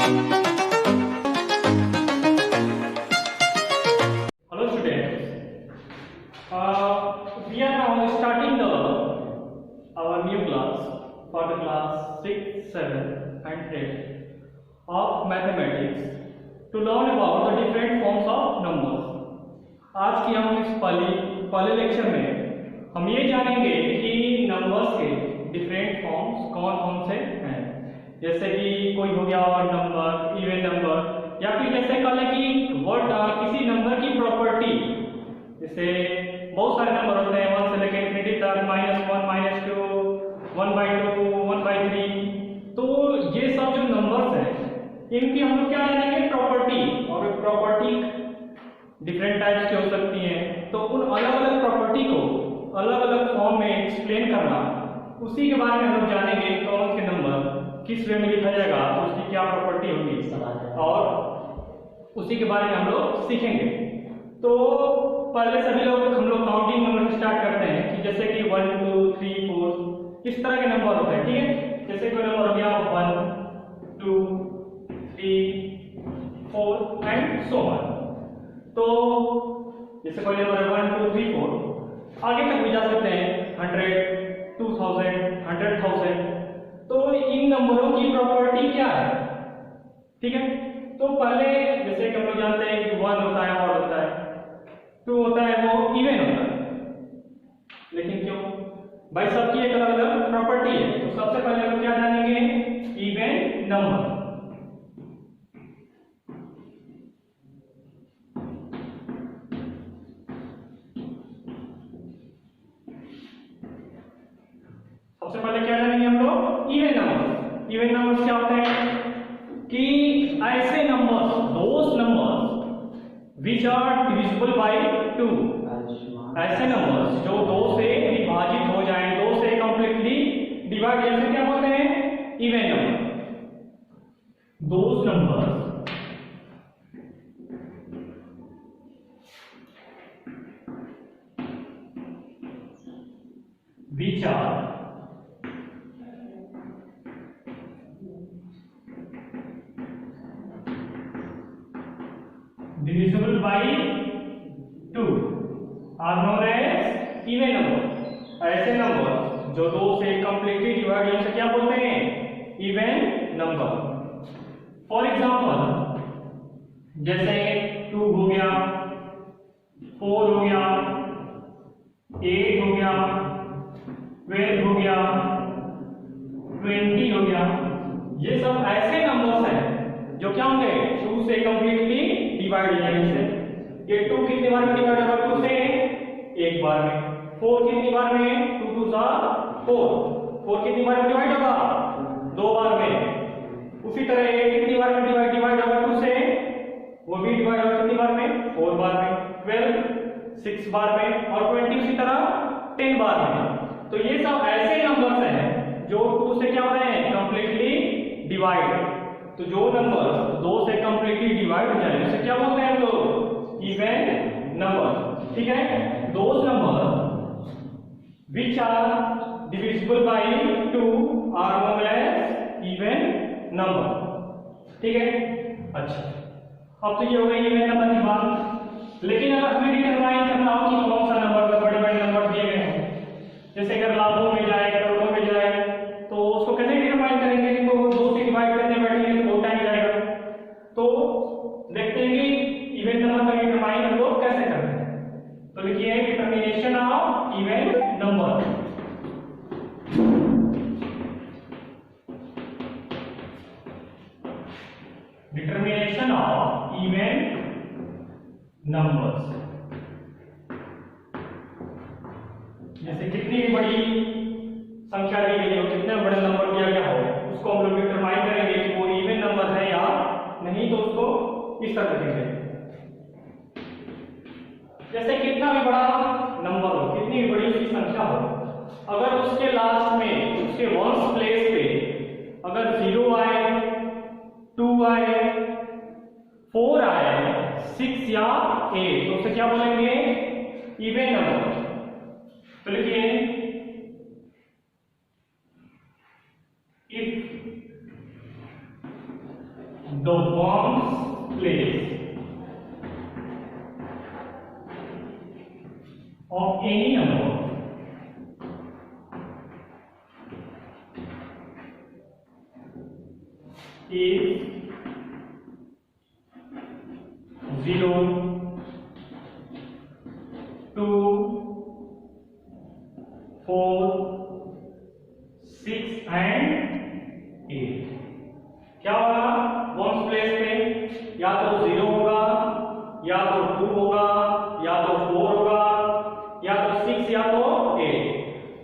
Hello students, we are now starting our new class for the class 6, 7 and 8 of mathematics to learn about the different forms of numbers. आज की हम इस पहले lecture में हम ये जानेंगे कि नंबर्स के डिफरेंट फॉर्म्स कौन कौन से हैं, जैसे कि कोई हो गया ऑड नंबर, इवन नंबर, या फिर जैसे कह लें कि किसी नंबर की प्रॉपर्टी, जैसे बहुत सारे नंबर होते हैं 1 से लेकर इनफिनिटी तक, -1, -2, 1/2, 1/3। तो ये सब जो नंबर्स हैं इनकी हम लोग क्या जानेंगे, प्रॉपर्टी। और प्रॉपर्टी डिफरेंट टाइप्स की हो सकती हैं, तो उन अलग अलग प्रॉपर्टी को अलग अलग फॉर्म में एक्सप्लेन करना, उसी के बारे में हम लोग जानेंगे कौन से नंबर किस वे में लिखा जाएगा, तो उसकी क्या प्रॉपर्टी होगी, और उसी के बारे में हम लोग सीखेंगे। तो पहले सभी लोग हम लोग काउंटिंग नंबर से स्टार्ट करते हैं कि जैसे कि 1, 2, 3, 4 इस तरह के नंबर होते हैं, ठीक है। जैसे कोई नंबर हो गया 1, 2, 3, 4 एंड सो ऑन। तो जैसे कोई नंबर है 1, 2, 3, 4, आगे तक भी जा सकते हैं 100, 2000, 100,000। तो इन नंबरों की प्रॉपर्टी क्या है, ठीक है। तो पहले जैसे कि हम लोग जानते हैं कि 1 होता है, ऑड होता है, 2 होता है वो इवन होता है, लेकिन क्यों भाई, सबकी एक अलग अलग प्रॉपर्टी है। तो सबसे पहले हम क्या जानेंगे, इवन नंबर। सबसे पहले क्या जानेंगे हम लोग, इवन नंबर्स। इवन नंबर्स क्या होते हैं कि ऐसे numbers, those numbers which are divisible by 2, ऐसे नंबर्स जो 2 से विभाजित हो जाएं, 2 से कंप्लीटली डिवाइड, जैसे क्या बोलते हैं, even number. Those numbers which are divisible by 2 are known as even number। ऐसे नंबर जो 2 से कंप्लीटली डिवाइड हो, क्या बोलते हैं, इवन नंबर। फॉर एग्जांपल जैसे 2 हो गया, 4 हो गया, 8 हो गया, 12 हो गया, 20 हो गया। ये सब ऐसे नंबर्स हैं जो क्या होंगे, 2 से कंप्लीटली डिवाइड हो जाएंगे। ये 2 कितनी बार में डिवाइड होगा, 2 से एक बार में। 4 कितनी बार में, 2 2 4, 4 कितनी बार में डिवाइड होगा, 2 बार में। उसी तरह 8 कितनी बार में डिवाइड होगा 2 से, वो भी डिवाइड होगा कितनी बार में, 4 बार में। 12 6 बार में, और 20 उसी तरह 10 बार में। तो ये सब ऐसे नंबर्स हैं जो 2 से क्या हो रहे हैं, कंप्लीटली डिवाइड। तो जो नंबर 2 से कंप्लीटली डिवाइड हो जाए उसे क्या बोलते हैं हम लोग, इवन नंबर, ठीक है। Those number which are divisible by 2 are known as even number, ठीक है। अच्छा, अब तो ये हो गई इवन नंबर की बात। लेकिन अगर हमें डिटरमाइन करना हो कि कौन सा नंबर, बड़े बड़े नंबर दिए गए हैं, जैसे अगर लाखों में जाए, करोड़ों में जाए, तो उसको कैसे डिटरमाइन करेंगे, तो 2 से डिवाइड करने बैठेंगे तो बहुत टाइम जाएगा। तो देखते हैं कि इवन नंबर का डिटरमाइन हम लोग कैसे करते हैं। तो लिखिए determination of even number. Determination of even numbers, जैसे कितनी भी बड़ी संख्या दी गई हो, कितने बड़े नंबर दिया गया हो, उसको हम लोग डिटरमाइन करेंगे कि वो इवन नंबर है या नहीं। तो उसको इस तरह लिखेंगे, जैसे कितना भी बड़ा नंबर हो, कितनी भी बड़ी उसकी संख्या हो, अगर उसके लास्ट में, उसके वंस प्लेस पे अगर 0 आए, 2 आए, 4 आए, 6 या 8, तो उसे क्या बोलेंगे, इवन नंबर। तो लिखिए if the ones place of any number is 0, 2, 4, 6 and 8। क्या होगा वंस प्लेस पे? या तो 0 होगा, या तो 2 होगा, या तो 4 होगा, या तो 6 या तो 8।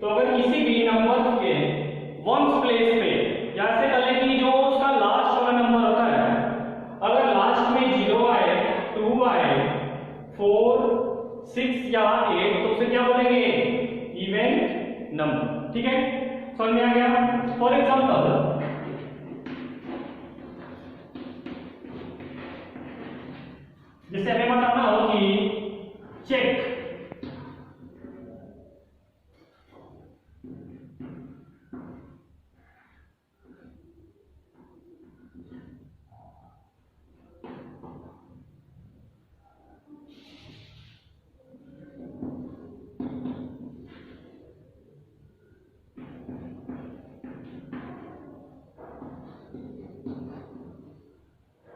तो अगर किसी भी नंबर के वंस प्लेस पे जैसे कर लें कि जो उसका लास्ट वाला नंबर होता है, अगर लास्ट में 0 आए, 2 आए, 4, 6 या 8 तो उसे क्या बोलेंगे? Even number. ठीक है, समझ में आ गया? फॉर एग्जांपल जैसे हमें बताना हो कि चेक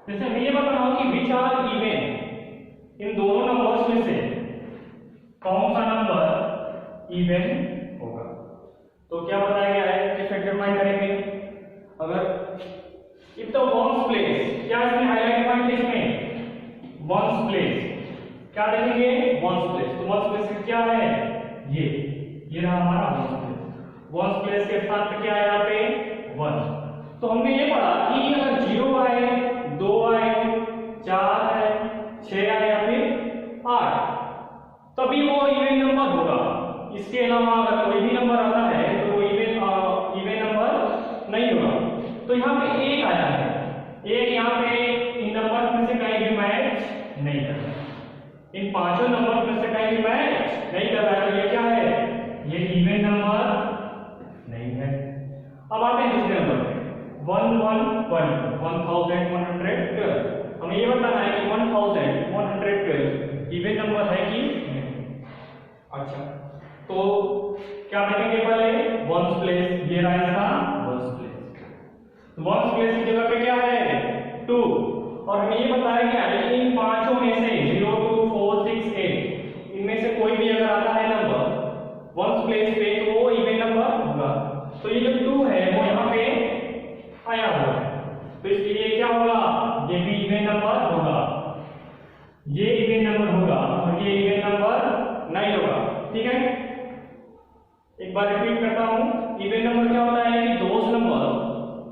जैसे हमें ये बताना हो कि विच आर इवन, इन दोनों नंबर्स में से कौन सा नंबर इवन होगा। तो क्या बताया गया है, कैसे डिटरमाइन करेंगे? अगर इफ द वंस प्लेस, क्या इसमें हाईलाइट पॉइंट इसमें वंस प्लेस, क्या देखेंगे? Ones place. तो वंस प्लेस क्या है? ये रहा हमारा वंस प्लेस। वंस प्लेस के साथ क्या है यहाँ पे? 1। तो हमने ये पढ़ा कि अगर 0 आए, 2 आए, 4 आए, 6 आए या फिर 8 तभी वो इवन नंबर होगा। इसके अलावा अगर कोई भी नंबर आता है तो वो इवन नंबर नहीं होगा। तो यहाँ पे 1 आया है, 1 यहाँ पे इन नंबर में से कहीं भी मैच नहीं कर रहा है, इन पांचों नंबर में से कहीं भी मैच नहीं कर रहा है। तो ये क्या है? ये इवन नंबर नहीं है। अब आते हैं दूसरे नंबर पे 1112। हमें ये बताना है कि 1112 इवन नंबर है कि नहीं। अच्छा, तो क्या देखेंगे? पहले वंस प्लेस, ये रहा इसका वंस प्लेस। वंस प्लेस की जगह पे क्या है? 2। और हमें ये बताया गया है कि इन पांचों में से 0, 2, 4, 6, 8 इनमें से कोई भी अगर आता है नंबर वंस प्लेस पे तो वो इवन नंबर होगा। तो ये जो 2 है वो यहाँ पे आया हुआ है, तो इसलिए क्या होगा? ये भी इवन नंबर होगा, ये इवन नंबर होगा और ये इवन नंबर नहीं होगा। ठीक है, एक बार रिपीट करता हूं। इवन नंबर क्या होता है कि those number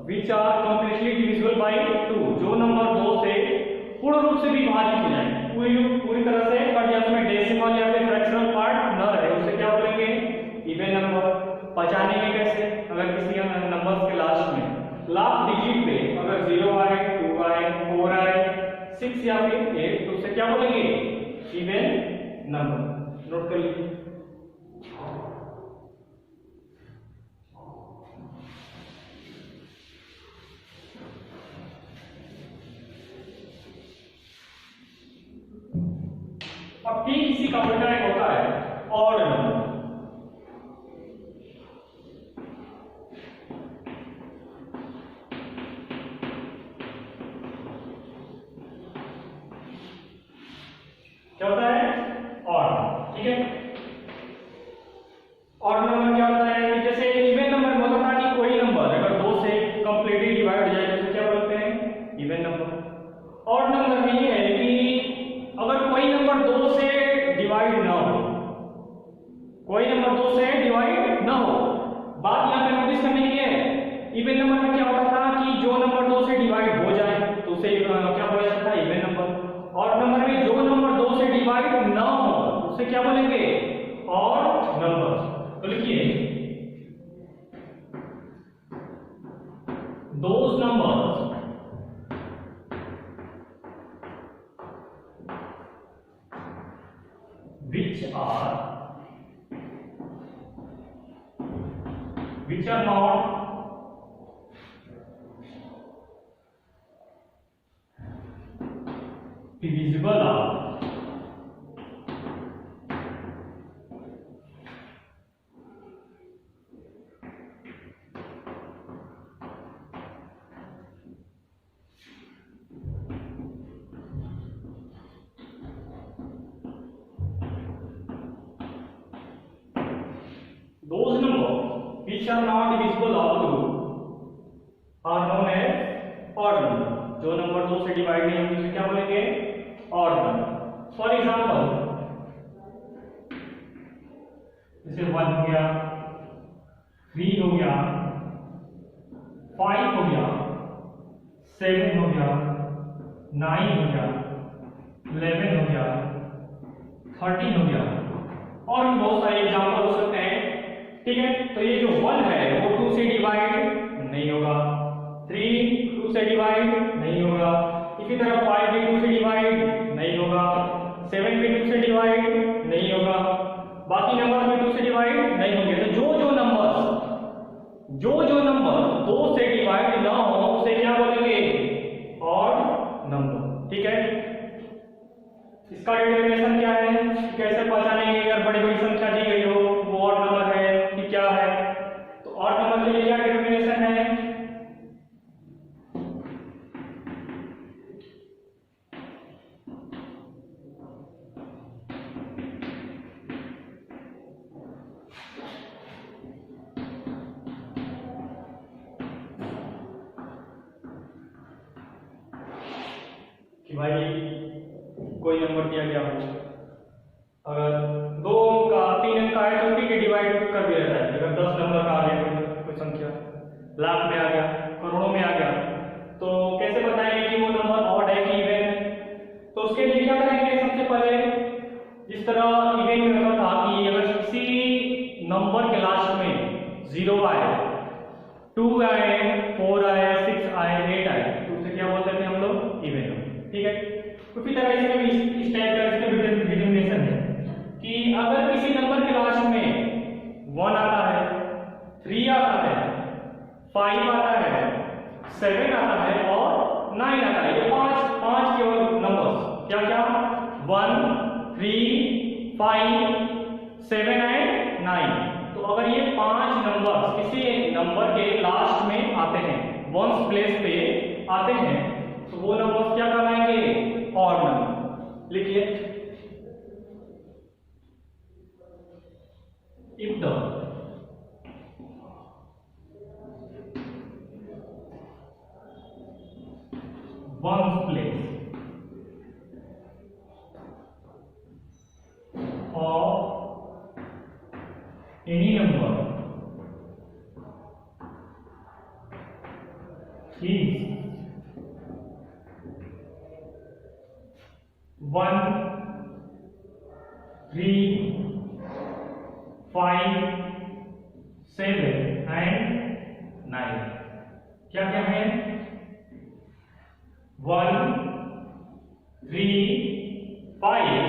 which are completely divisible by 2, जो नंबर 2 से पूर्ण रूप से विभाजित हो जाए, पूरी तरह से कट जाए, उसमें डेसिमल या फिर फ्रैक्शनल पार्ट न रहे, उसे क्या बोलेंगे? Even number. पहचानेंगे कैसे? अगर किसी नंबर के लास्ट में लास्ट डिजिट पे अगर 0 आए, 2 आए, 4 आए, 6 या फिर 8 तो उसे क्या बोलेंगे? Even number. नोट कर लीजिए। अब ठीक इसी का उल्टा एक होता है ऑड नंबर। क्या होता है? ऑड। ठीक है, ऑड नंबर क्या होता है कि जैसे इवन नंबर में होता था कि कोई नंबर अगर 2 से कंप्लीटली डिवाइड हो जाए तो क्या बोलते हैं? Even number. ऑड नंबर में ये है कि अगर कोई नंबर 2 से डिवाइड ना हो, कोई नंबर 2 से डिवाइड ना हो। बात यहाँ पे नोटिस करने की है, इवन नंबर में क्या होता था कि जो नंबर 2 से डिवाइड हो जाए तो उसे क्या बोला जाता है? Even number. और नंबर में जो नंबर 2 से डिवाइड ना हो उसे क्या बोलेंगे? Odd number. तो लिखिए दोस numbers which are not divisible are those numbers which are not divisible of 2 are known as odd number. जो नंबर 2 से डिवाइड नहीं होंगे उसे क्या बोलेंगे? Odd number. फॉर एग्जांपल जैसे 1 हो गया, 3 हो गया, 5 हो गया, 7 हो गया, 9 हो गया, 11 हो गया, 13 हो गया, और भी बहुत सारे एग्जांपल हो सकते हैं. ठीक है, तो ये जो 1 है वो 2 से डिवाइड नहीं होगा, 3 2 से डिवाइड नहीं होगा, इसी तरह 5 भी 2 से डिवाइड नहीं होगा, 7 भी 2 से डिवाइड नहीं होगा, बाकी नंबर भी 2 से डिवाइड नहीं होंगे. तो जो नंबर 2 से डिवाइड ना हो उसे क्या बोलेंगे? Odd number. ठीक है, इसका डिटरमिनेशन क्या है? कैसे पहचानेंगे अगर बड़ी बड़ी संख्या दी गई हो वो ऑड नंबर है कि क्या है? तो ऑड नंबर के लिए क्या डिटरमिनेशन है? कि भाई कोई नंबर दिया गया हो, अगर 2 अंक का 3 अंक का है तो ठीक है डिवाइड कर दिया जाता है. अगर 10 नंबर का आ गया कोई संख्या, लाख में आ गया, करोड़ों में आ गया, तो कैसे बताएंगे कि वो नंबर ऑड है कि इवन है? तो उसके लिए क्या करेंगे? सबसे पहले जिस तरह इवन में था कि अगर किसी नंबर के लास्ट में 0 आए, 2 आए, 4 आए, 6 आए, 8 आए, तो उसे क्या बोलते थे हम लोग? इवन. ठीक है, उसी तरह इसमें भी इस टाइप का इसमें डिटरमिनेशन है कि अगर किसी नंबर के लास्ट में 1 आता है, 3 आता है, 5 आता है, 7 आता है और 9 आता है. ये पांच केवल नंबर्स क्या क्या? 1 3 5 7 एंड 9. तो अगर ये 5 नंबर्स किसी नंबर के लास्ट में आते हैं, वंस प्लेस पे आते हैं, तो वो नंबर्स क्या कहलाएंगे? Odd number. लिखिए, if the ones place of any number is 1 3 5 7 and 9. क्या क्या है? 1 3 5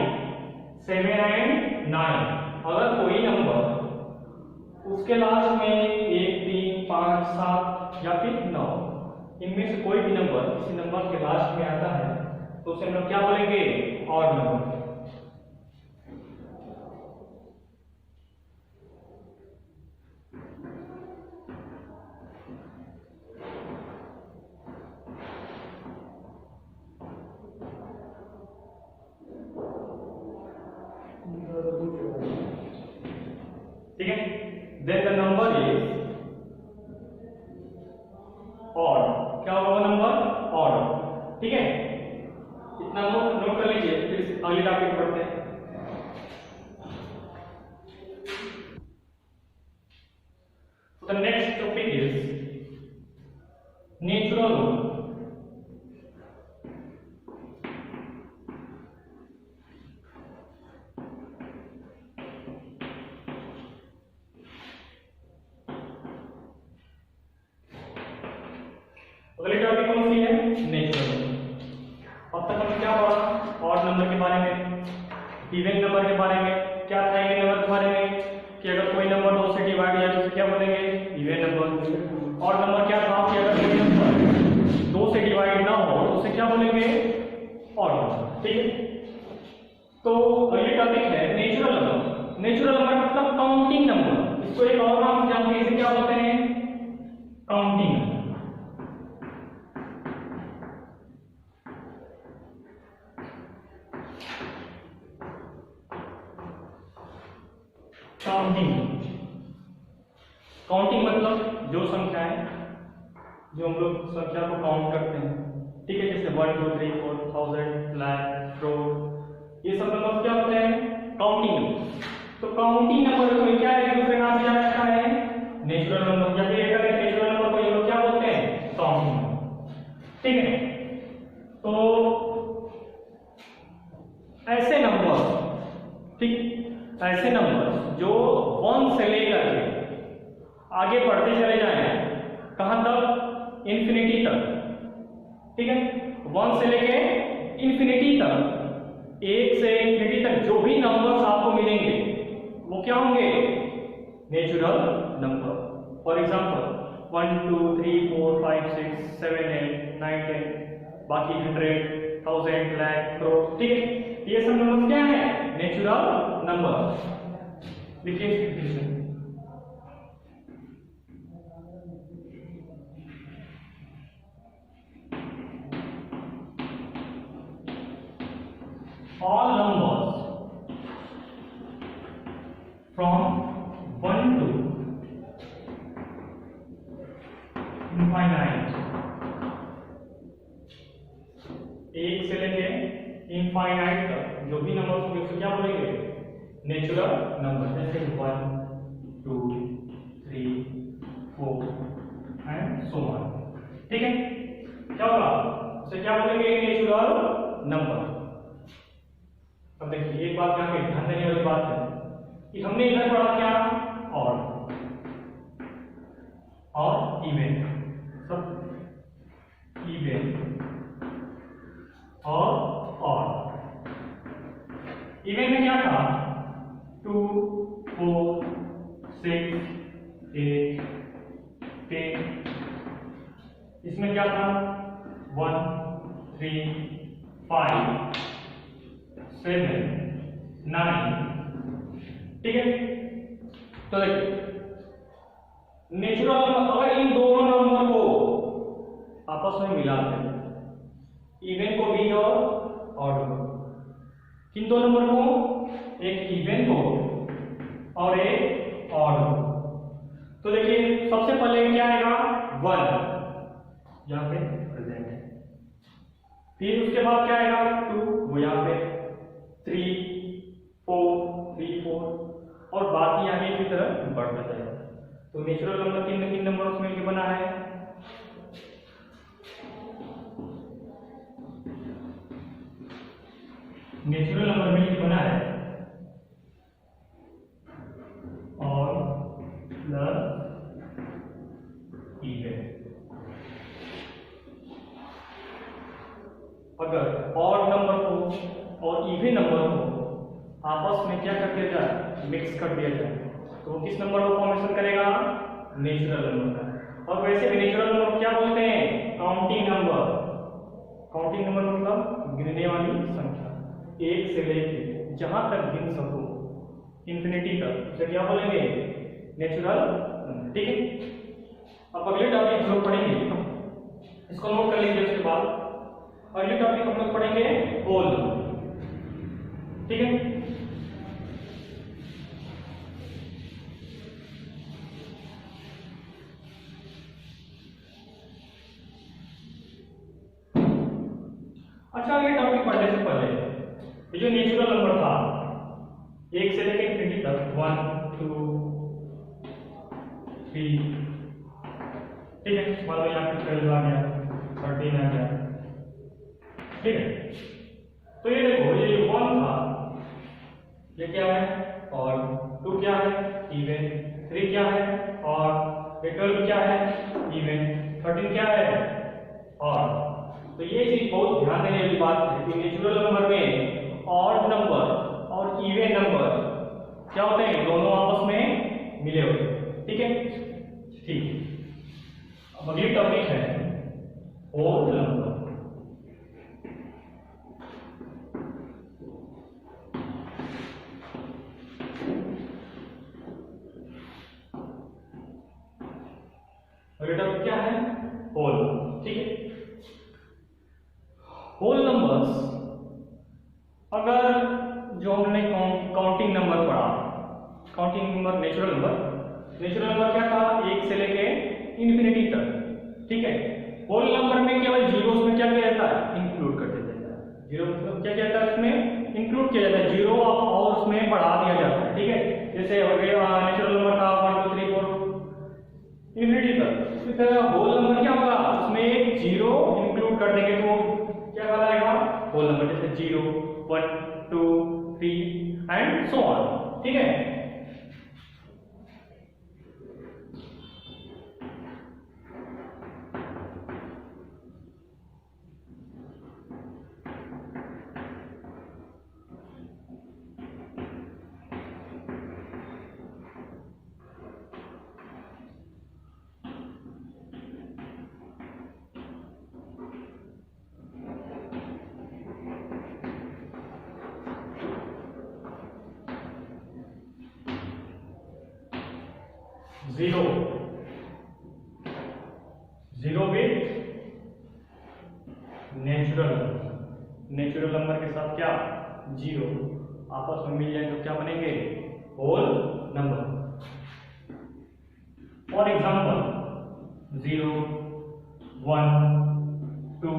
7 एंड 9. अगर कोई नंबर उसके लास्ट में 1 3 5 7 या फिर 9, इनमें से कोई भी नंबर किसी नंबर के लास्ट में आता है तो उसे हम लोग क्या बोलेंगे? Odd number. ठीक है, then the number is odd. क्या होगा वो नंबर? ऑड. ठीक है, इतना नोट कर लीजिए, फिर अगले टॉपिक पढ़ते हैं. So the next topic is natural rule. अगली टॉपिक कौन सी है? नेचुरल. अब तक हमने क्या पढ़ा? ऑड नंबर के बारे में, इवन नंबर के बारे में. क्या था इवन नंबर के बारे में? कि अगर कोई नंबर 2 से डिवाइड हो जाए तो उसे क्या बोलेंगे? Even number. ऑड नंबर क्या था? कि अगर कोई नंबर 2 से डिवाइड ना हो तो उसे क्या बोलेंगे? Odd number. ठीक है। तो ये टॉपिक है नेचुरल नंबर। नेचुरल नंबर मतलब काउंटिंग नंबर। इसको एक और नाम से जानते हैं, इसे क्या बोलते हैं? Counting number. काउंटिंग मतलब जो संख्याएं, जो हम लोग संख्या को काउंट करते हैं, ठीक है, जैसे 1 2 3 4 1000 लाख करोड़, ये सब नंबर क्या होते हैं? Counting number. तो काउंटिंग नंबर को क्या है, दूसरे नाम से जाना जाता है नेचुरल नंबर, या फिर एक नेचुरल नंबर को ये लोग क्या बोलते हैं? काउंटिंग नंबर, ठीक है। तो ऐसे नंबर, ठीक, ऐसे नंबर जो 1 से लेकर के आगे बढ़ते चले जाएं, कहां तक? इंफिनिटी तक, ठीक है। 1 से लेके इंफिनिटी तक, 1 से इंफिनिटी तक जो भी नंबर्स आपको मिलेंगे वो क्या होंगे? Natural number. फॉर एग्जांपल 1 2 3 4 5 6 7 8 9 10, बाकी 100 1000 लाख करोड़, ठीक है, ये सब नंबर क्या है? Natural number. देखिए definition, all numbers from 1 to infinite, 1 से लेके इनफाइनाइट तक जो भी नंबर होंगे उसे क्या बोलेंगे? Natural number. जैसे 1 2 3 4 एंड सो ऑन, ठीक है। क्या होगा? उसे क्या बोलेंगे? Natural number. अब देखिए एक बात यहाँ पे ध्यान देने वाली बात है कि हमने इधर पढ़ा क्या? और इवन, सब इवन और इवन में क्या था? 2 4 6 8 10, इसमें क्या था? 1 3 5 7 9, ठीक है। तो देखिए नेचुरल नंबर, अगर इन दोनों नंबर को आपस में मिला दें, इवन को भी और ऑड को, किन दो नंबर को? एक इवन को और एक ऑड को। तो देखिए सबसे पहले क्या आएगा? 1 यहाँ पे प्रेजेंट है, फिर उसके बाद क्या आएगा? 2 वो यहाँ पे, 3 4 और बाकी आगे की तरफ बढ़ता जाएगा। तो नेचुरल नंबर किन किन नंबरों से मिलकर बना है? नेचुरल नंबर मिलकर बना है और प्लस इवन। अगर ऑड नंबर को और इवन नंबर को आपस में क्या कर दिया जाए? मिक्स कर दिया जाए, तो वो किस नंबर को फॉर्मेशन करेगा? नेचुरल नंबर का। और वैसे भी नेचुरल नंबर को क्या बोलते हैं? Counting number. काउंटिंग नंबर मतलब गिनने वाली संख्या, 1 से लेके जहां तक गिन सको इंफिनिटी तक, उसे क्या बोलेंगे? नेचुरल नंबर, ठीक है। अब अगले टॉपिक हम लोग पढ़ेंगे, इसको नोट कर लीजिए। उसके बाद अगले टॉपिक हम लोग पढ़ेंगे होल नंबर, ठीक है। अच्छा, ये टॉपिक पढ़ने से पहले ये जो नेचुरल नंबर था 1 से लेकर इंफिनिटी तक, 1 2 3, ठीक है, मान लो यहाँ पे 12 आ गया, 13 आ गया, ठीक है। तो ये देखो, ये 1 था, ये क्या है? और 2 क्या है? इवन। 3 क्या है? और 12 क्या है? इवन। 13 क्या है? और। तो ये चीज बहुत ध्यान देने वाली बात है कि नेचुरल नंबर में ऑड नंबर और इवन नंबर क्या होते हैं? दोनों आपस में मिले होते हैं, ठीक है। ठीक है, अब अगली टॉपिक है होल नंबर। होल नंबर्स, अगर जो हमने काउंटिंग नंबर पढ़ा, काउंटिंग नंबर नेचुरल नंबर क्या था, 1 से लेके इंफिनिटी तक, ठीक है। होल नंबर में केवल जीरोस में क्या किया जाता है, इंक्लूड कर दिया जाता है। जीरो मतलब क्या किया जाता है, उसमें इंक्लूड किया जाता है, जीरो और उसमें बढ़ा दिया जाता है, ठीक है। जैसे हो गया नेचुरल नंबर था 1 2 3 4 इंफिनिटी तक, इसी तरह होल नंबर क्या होगा, उसमें एक जीरो इंक्लूड कर देंगे तो क्या कहलाएगा, होल नंबर। जैसे 0 1 2 3 एंड सो ऑन, ठीक है। जीरो विथ नेचुरल नंबर के साथ क्या, जीरो आपस में मिल जाए तो क्या बनेंगे, whole number. For example 0 1 2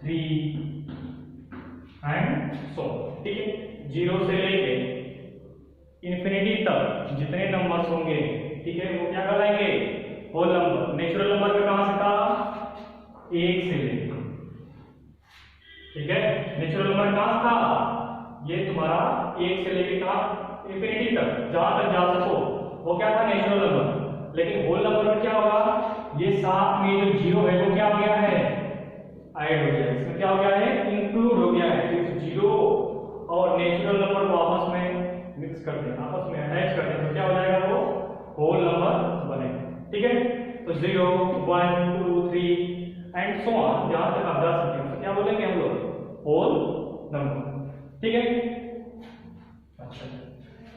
3 and so, ठीक है। 0 से लेके इंफिनिटी तक जितने नंबर्स होंगे, ठीक है, वो क्या कहलाएंगे, होल नंबर। नेचुरल नंबर में कहां से था, 1 से लेके, ठीक है। नेचुरल नंबर कहां था, ये तुम्हारा 1 से लेके था इंफिनिटी तक, जहां तक जा सको वो क्या था, नेचुरल नंबर। लेकिन होल नंबर में क्या होगा, ये साथ में जो जीरो है वो क्या हो गया है, ऐड हो गया, इसमें क्या हो गया है, इंक्लूड हो गया है। तो जीरो और नेचुरल नंबर को आपस में मिक्स कर दें, आपस में अटैच कर दें, तो क्या हो जाएगा, वो होल नंबर बनेगा, ठीक है। तो 0 1 2 3 एंड सो ऑन, जहां तक आप जा सकते हैं तो क्या बोलेंगे हम लोग, होल नंबर, ठीक है। अच्छा,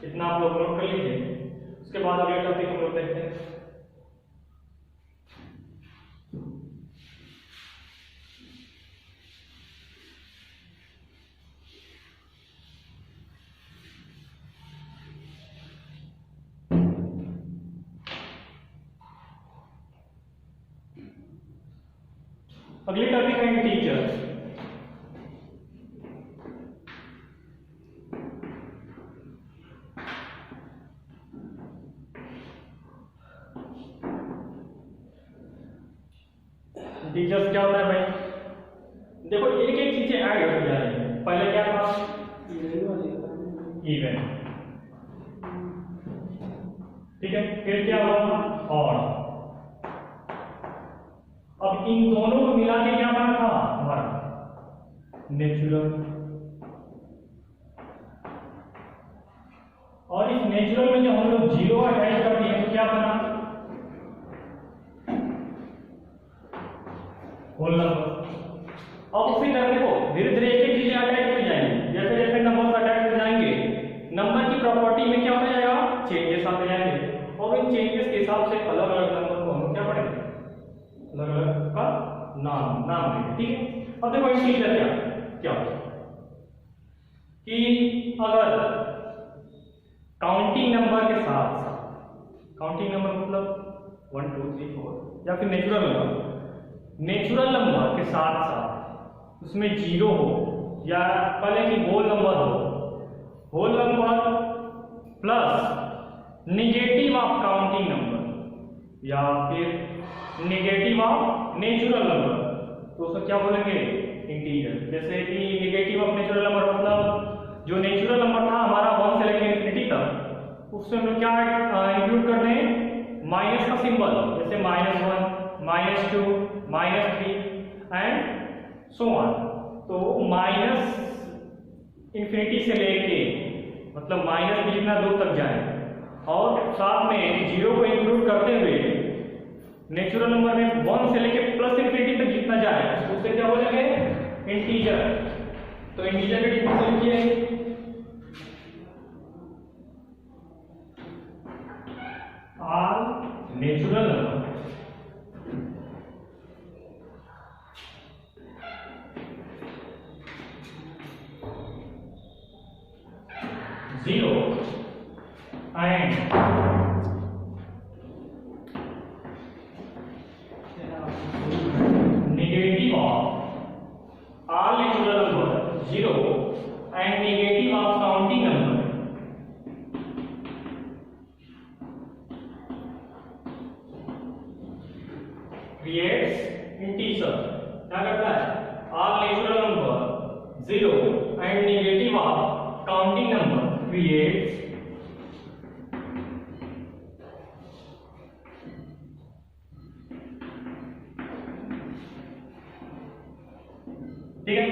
इतना आप लोग नोट कर लीजिए। उसके बाद अगला टॉपिक हम लोग देखते हैं। अगली टॉपिक है इंटीजर्स। इंटीजर्स क्या होता है भाई, देखो एक एक चीजें ऐड होती जा रही है। पहले क्या था, इवन, ठीक है, फिर क्या हुआ, ऑड। अब इन दोनों को मिला के क्या बना था हमारा, नेचुरल। और इस नेचुरल में जब हम लोग जीरो अटैच कर दिए तो क्या बना, होल नंबर। अब उसी तरह देखो धीरे धीरे एक एक चीजें अटैच होती जाएंगी, जैसे जैसे नंबर अटैच हो जाएंगे, नंबर की प्रॉपर्टी में क्या होता जाएगा, चेंजेस आते जाएंगे, और इन चेंजेस के हिसाब से अलग अलग नंबर को हम क्या पढ़ेंगे, अलग अलग का नाम देंगे, ठीक है। अब देखो इंटीजर क्या होता है कि अगर काउंटिंग नंबर के साथ साथ, काउंटिंग नंबर मतलब 1 2 3 4 या फिर नेचुरल नंबर के साथ साथ उसमें जीरो हो, या पहले की होल नंबर हो, whole number plus negative of counting number या फिर निगेटिव ऑफ नेचुरल नंबर, तो उसको क्या बोलेंगे, इंटीजर। जैसे कि निगेटिव ऑफ नेचुरल नंबर मतलब जो नेचुरल नंबर था हमारा 1 से लेकर इंफिनिटी तक, उसमें हम लोग क्या इंक्लूड कर दें, माइनस का सिंबल, जैसे -1 -2 -3 एंड सो ऑन। तो माइनस इंफिनिटी से लेके मतलब माइनस में जितना दूर तक जाए, और साथ में जीरो को इंक्लूड करते हुए नेचुरल नंबर में 1 से लेके प्लस इंफिनिटी तक जितना जाए उससे क्या बोलेंगे, इंटीजर। तो इंटीजर की डिफिनेशन लिखिए, all natural number 0 and negative of all natural number 0 and negative of counting number creates integer। क्या करता है? all natural number 0 and negative of counting number creates ठीक है।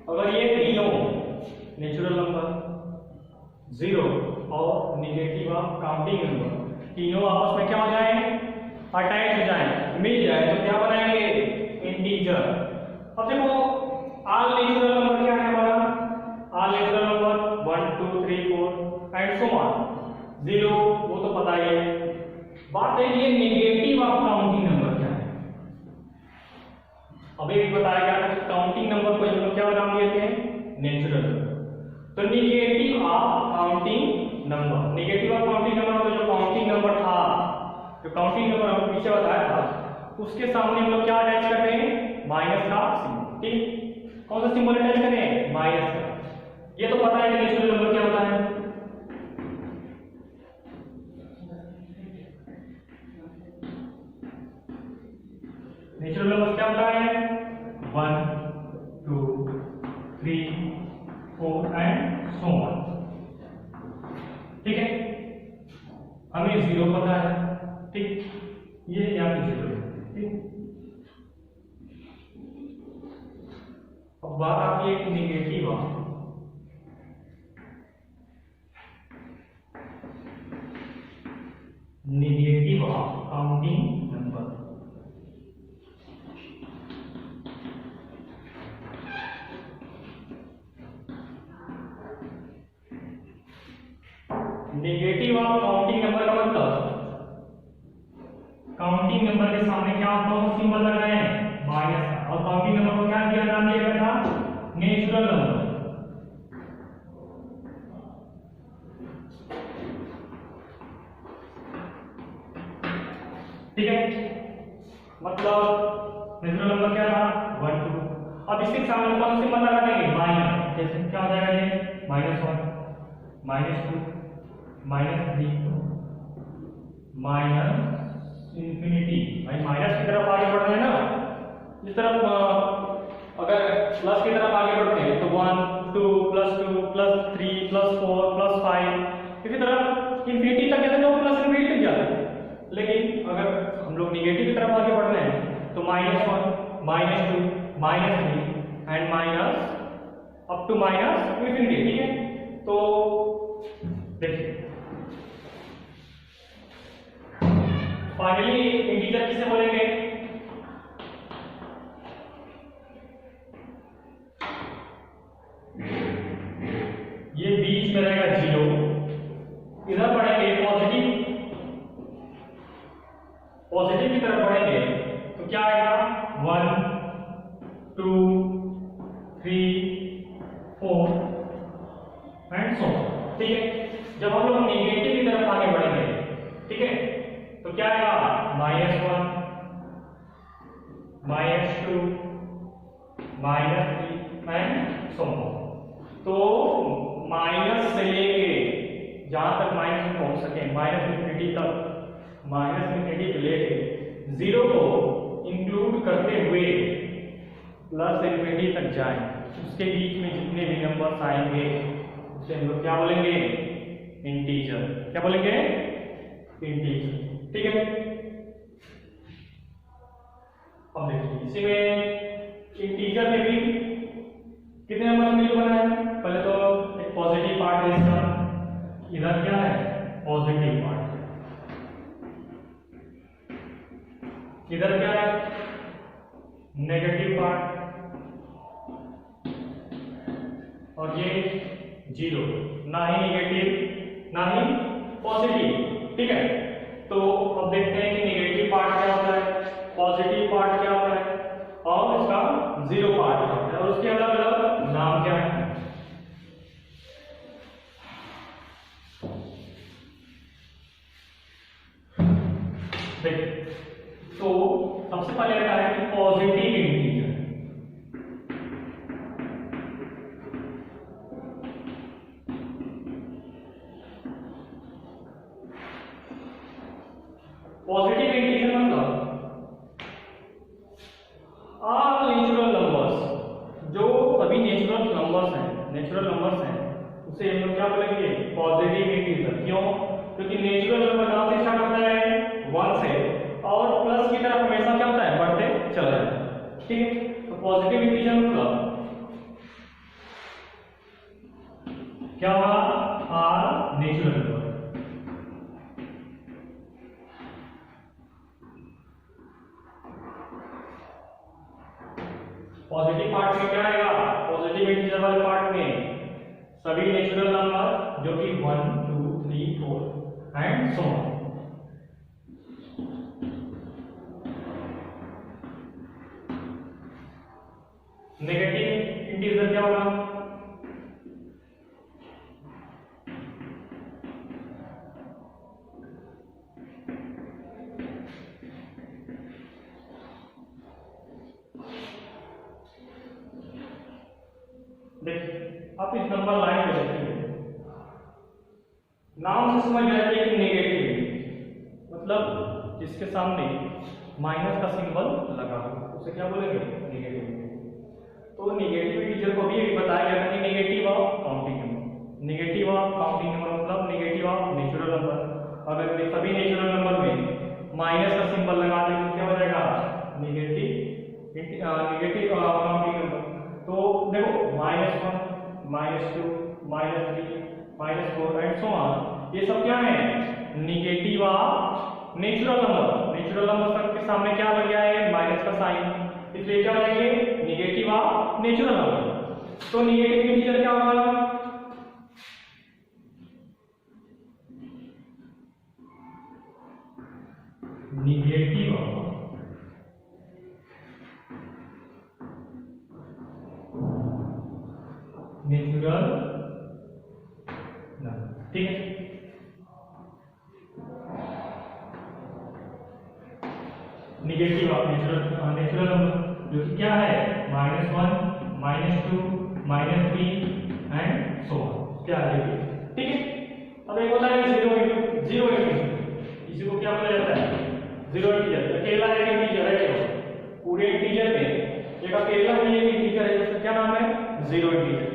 अगर ये तीनों नेचुरल नंबर 0 और नेगेटिव ऑफ काउंटिंग नंबर तीनों आपस में क्या हो जाए? अटैच हो जाए, मिल जाए, तो क्या बनाएंगे? इंटीजर। अब देखो ऑल नेचुरल नंबर क्या है हमारा? All natural number 1 2 3 4 and so on 0, वो तो पता ही है। बात है ये नेगेटिव ऑफ काउंटिंग नंबर क्या है? अभी भी बताया गया कि काउंटिंग नंबर को हम लोग क्या नाम दिए थे? Natural number. तो negative of counting number, negative of counting number मतलब जो काउंटिंग नंबर था, जो काउंटिंग नंबर हमको पीछे बताया था, उसके सामने हम लोग क्या अटैच कर रहे हैं? माइनस का सिंबल। ठीक, कौन सा सिंबल अटैच कर रहे हैं? माइनस का। ये तो पता है कि नेचुरल नंबर क्या होता है? नेचुरल नंबर क्या होता है? 1 2 3 4 एंड सो ऑन। ठीक है, हमें 0 पता है। ठीक, ये यहाँ पे 0 है। ठीक, अब बात आती है negative of counting number. Negative of counting number का मतलब काउंटिंग नंबर के सामने क्या कौन सिंबल लग रहे हैं? माइनस का। और काउंटिंग नंबर को क्या दिया नाम दिया गया था? Natural number. ठीक है, मतलब नेचुरल नंबर क्या था? 1 2। अब इसके सामने कौन सिंबल लगा देंगे? माइनस। जैसे क्या हो जाएगा ये? -1 -2 -3 माइनस इंफिनिटी। भाई माइनस की तरफ आगे बढ़ रहे हैं ना, इस तरफ अगर प्लस की तरफ आगे बढ़ते हैं तो 1 2 +2 +3 +4 +5 इसी तरफ इंफिनिटी तक जाते हैं, प्लस इंफिनिटी तक जाते हैं। लेकिन अगर हम लोग निगेटिव की तरफ आगे बढ़ रहे हैं तो -1 -2 -3 and minus up to minus infinity. ठीक है, तो देखिए फाइनली इंटीजर किसे बोलेंगे? ये बीच में रहेगा 0, इधर पढ़ेंगे पॉजिटिव की तरफ बढ़ेंगे तो क्या आएगा? 1 2 3 4 एंड सो। ठीक है, जब हम लोग नेगेटिव की तरफ आगे बढ़ेंगे, ठीक है, तो क्या आएगा? -1 -2 -3 एंड सो। तो माइनस से लेके जहां तक माइनस में पहुंच सके, -इंफिनिटी तक, -इंफिनिटी से लेके 0 को इंक्लूड करते हुए +इंफिनिटी तक जाए, उसके बीच में जितने भी नंबर्स आएंगे उसे हम लोग क्या बोलेंगे? इंटीजर। क्या बोलेंगे? इंटीजर। ठीक है, अब देखिए इसी में इंटीजर में भी कितने नंबर मिल बना है? पहले तो एक पॉजिटिव पार्ट है इसका, इधर क्या है? Positive part. इधर क्या है? Negative part. और ये 0, ना ही नेगेटिव ना ही पॉजिटिव। ठीक है, तो अब देखते हैं कि नेगेटिव पार्ट क्या होता है, पॉजिटिव पार्ट क्या होता है और इसका 0 पार्ट क्या होता है और उसके अलग अलग नाम क्या है। नेचुरल नंबर्स हैं उसे हम लोग क्या बोलेंगे, पॉजिटिव इंटीजर। क्यों? क्योंकि नेचुरल नंबर कहाँ से स्टार्ट होता है, 1 से, और प्लस की तरफ हमेशा क्या होता है, बढ़ते चला जाता है। ठीक है, तो पॉजिटिव इंटीजर मतलब क्या हुआ, are natural number. Positive part में क्या आएगा, पॉजिटिव इंटीजर वाले पार्ट में सभी नेचुरल नंबर जो कि 1 2 3 4 and so on. Negative integer क्या होगा, देखिए आप इस नंबर लाइन को देखिए, नाम से समझ जाएगा कि नेगेटिव मतलब जिसके सामने माइनस का सिंबल लगा हो उसे क्या बोलेंगे, नेगेटिव। तो नेगेटिव इंटीजर को भी बताया गया था कि negative of counting number, negative of counting number मतलब नेगेटिव ऑफ नेचुरल नंबर। अगर सभी नेचुरल नंबर में माइनस का सिंबल लगा दें तो क्या हो जाएगा, नेगेटिव काउंटिंग नंबर। तो देखो -1 -2 -3 -4 एंड सो ऑन, ये सब क्या है, negative of natural number. Natural number के सामने क्या लग गया है, माइनस का साइन, इसलिए क्या हो जाएंगे, नेगेटिव ऑफ नेचुरल नंबर। तो नेगेटिव इंटीजर क्या होगा, नेगेटिव ऑफ नेचुरल नंबर। ठीक है, नेगेटिव ऑफ नेचुरल नंबर जो कि क्या है, -1 -2 -3 एंड सो ऑन, क्या है ये। ठीक है, अब एक होता है जीरो इंटीजर, इसी को क्या बोला जाता है, जीरो इंटीजर। अकेला एक इंटीजर है, पूरे इंटीजर में एक अकेला ही एक इंटीजर है, जिसका क्या नाम है, जीरो इंटीजर।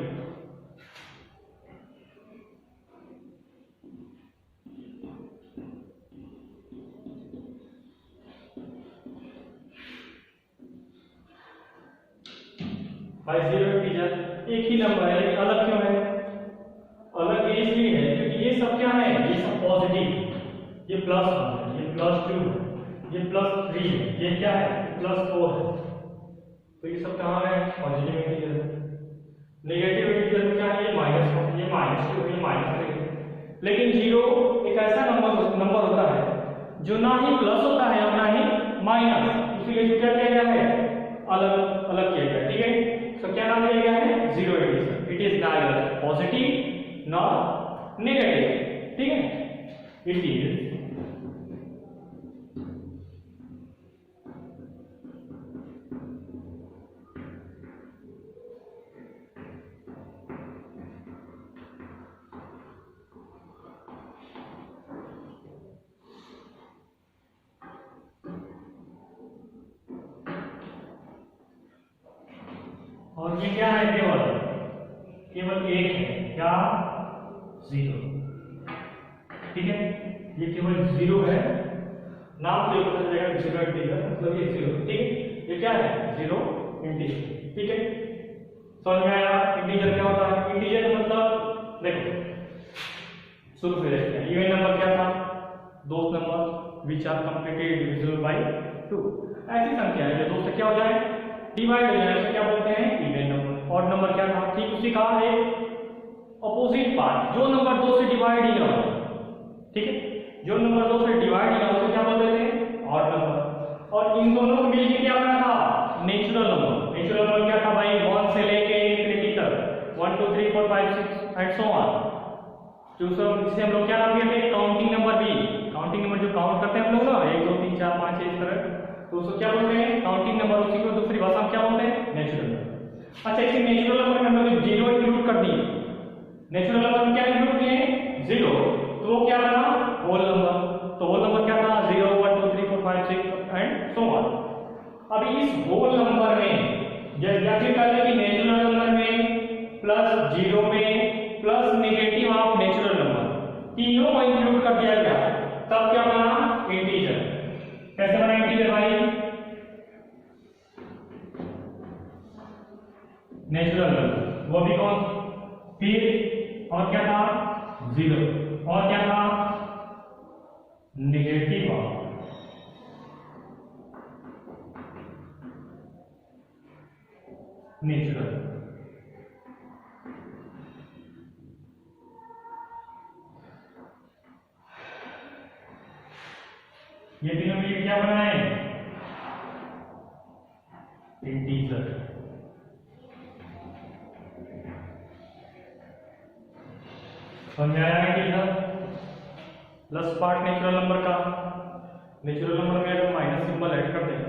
भाई जीरो इंटीजर एक ही नंबर है, लेकिन अलग क्यों है, अलग ये इसलिए है क्योंकि ये सब क्या है, ये सब पॉजिटिव, ये +1 है, ये +2 है, ये +3 है, ये क्या है, +4 है। तो ये सब कहाँ है, पॉजिटिव इंटीजर है। नेगेटिव इंटीजर में क्या है, ये -1, ये -2, ये -3। लेकिन जीरो एक ऐसा नंबर होता है जो ना ही प्लस होता है और ना ही माइनस, इसलिए क्या किया गया है, अलग अलग किया गया। ठीक है, तो क्या नाम दिया गया है, zero integer. It is neither positive nor negative. ठीक है, इट इज और ये क्या है, केवल एक है, क्या, जीरो। ठीक है, ये केवल जीरो है, नाम से पता चलेगा जीरो इंटीजर मतलब ये जीरो। ठीक है, ये क्या है, जीरो इंटीजर। ठीक है, समझ में आया इंटीजर क्या होता है। इंटीजर मतलब देखो शुरू से देखते हैं, इवन नंबर क्या था, those number which are completely divisible by 2। ऐसी संख्या है जो दो से क्या हो जाए, डिवाइड हो जाए, उसे क्या बोलते हैं, इवन नंबर। ऑड नंबर क्या था, ठीक उसी का एक अपोजिट पार्ट, जो नंबर 2 से डिवाइड ही ना हो। ठीक है, जो नंबर 2 से डिवाइड ही ना हो उसे क्या बोलते हैं, ऑड नंबर। और इन दोनों को मिलकर क्या बना था, नेचुरल नंबर। नेचुरल नंबर क्या था भाई, 1 से लेके इंफिनिटी तक, 1 2 3 4 5 6 एंड सो ऑन। जिसे हम लोग क्या नाम देते हैं, काउंटिंग नंबर भी। काउंटिंग नंबर जो काउंट करते हैं हम लोग ना, 1 2 3 4 5 6 इस तरह, तो उसको क्या बोलते हैं, काउंटिंग नंबर। उसी को दूसरी भाषा में क्या बोलते हैं, नेचुरल नंबर। अच्छा, इसी नेचुरल नंबर में हम लोग जीरो इंक्लूड कर दिए। नेचुरल नंबर में क्या इंक्लूड किए, जीरो, तो वो क्या बना, होल नंबर। तो होल नंबर क्या था, 0 1 2 3 4 5 6 एंड सो ऑन। अब इस होल नंबर में जैसे पहले कि नेचुरल नंबर में प्लस 0 में plus negative of natural number, तीनों को इंक्लूड कर दिया गया, तब क्या बना? इंटीजर। कैसे बना इंटीजर भाई? नेचुरल नंबर, वो भी कौन? फिर और क्या था? 0, और क्या था? Negative of natural. ये तीनों में क्या बना है? इंटीजर। समझ आया? Integer plus part natural number का, नेचुरल नंबर में अगर माइनस सिंबल ऐड कर दें,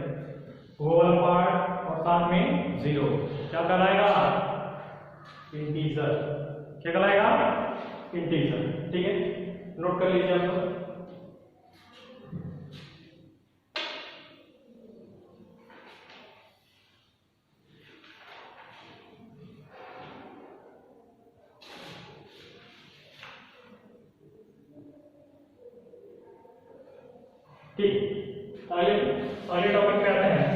वो वाला पार्ट और साथ में 0, क्या कहलाएगा? इंटीजर। क्या कहलाएगा? इंटीजर। ठीक है, नोट कर लीजिए आप लोग। ठीक, अगले टॉपिक पे आते हैं।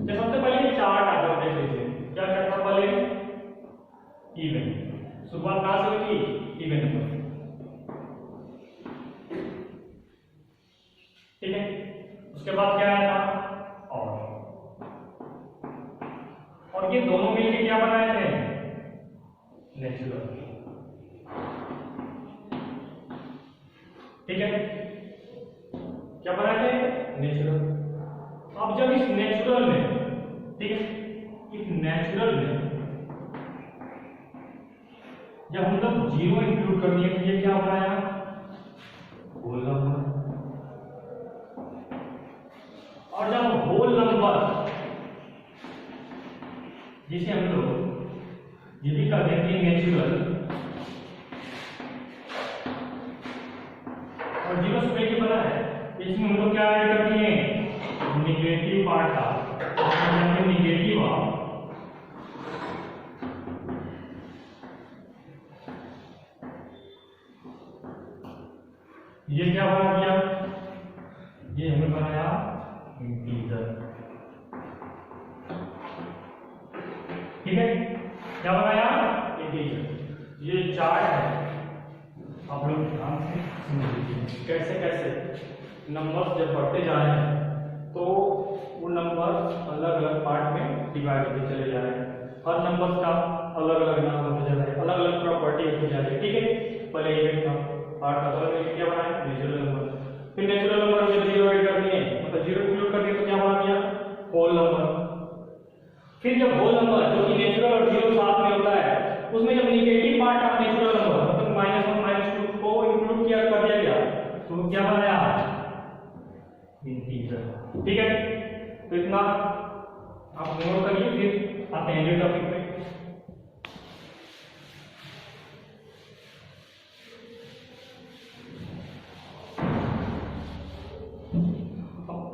सबसे पहले चार्ट आप लोग देख लीजिए, क्या करना? पहले इवन, शुरुआत कहां से हुई थी? Even number. ठीक है, उसके बाद क्या आया था? और ये दोनों मिलकर क्या बनाए थे? नेचुरल। ठीक है, क्या बनाए थे? नेचुरल। अब जब इस नेचुरल में, ठीक है, इस नेचुरल में जब हम लोग 0 इंक्लूड कर दिए तो ये क्या बनाया? Whole number. और जब होल नंबर, जिसे हम लोग ये भी कर देते हैं नेचुरल, और 0 से पहले बना है, इसमें हम लोग क्या ऐड करते हैं? निगेटिव पार्ट का, निगेटिव ऑफ ये क्या बना दिया? ये हमने बनाया इंटीजर। ठीक है, क्या बनाया? इंटीजर। ये चार्ट है, आप लोग ध्यान से समझिए कैसे कैसे नंबर्स जब बढ़ते जा रहे हैं तो वो नंबर अलग अलग पार्ट में डिवाइड होते चले जा रहे हैं, हर नंबर का अलग अलग नाम होते जा रहे हैं, अलग अलग प्रॉपर्टी होती जा रही है। ठीक है, पहले इवेंट था, पार्ट का अलग क्या बनाया? Natural number. फिर नेचुरल नंबर में 0 ऐड कर दिए, मतलब 0 इंक्लूड कर दिए तो क्या बना दिया? Whole number. फिर जब होल नंबर जो कि नेचुरल और 0 साथ में होता है, उसमें जब negative part of natural number मतलब -1 -2 को इंक्लूड किया कर दिया गया तो क्या बनाया? इंटीजर। ठीक है, तो इतना आप नोट करिए, फिर आते हैं अगले टॉपिक पे।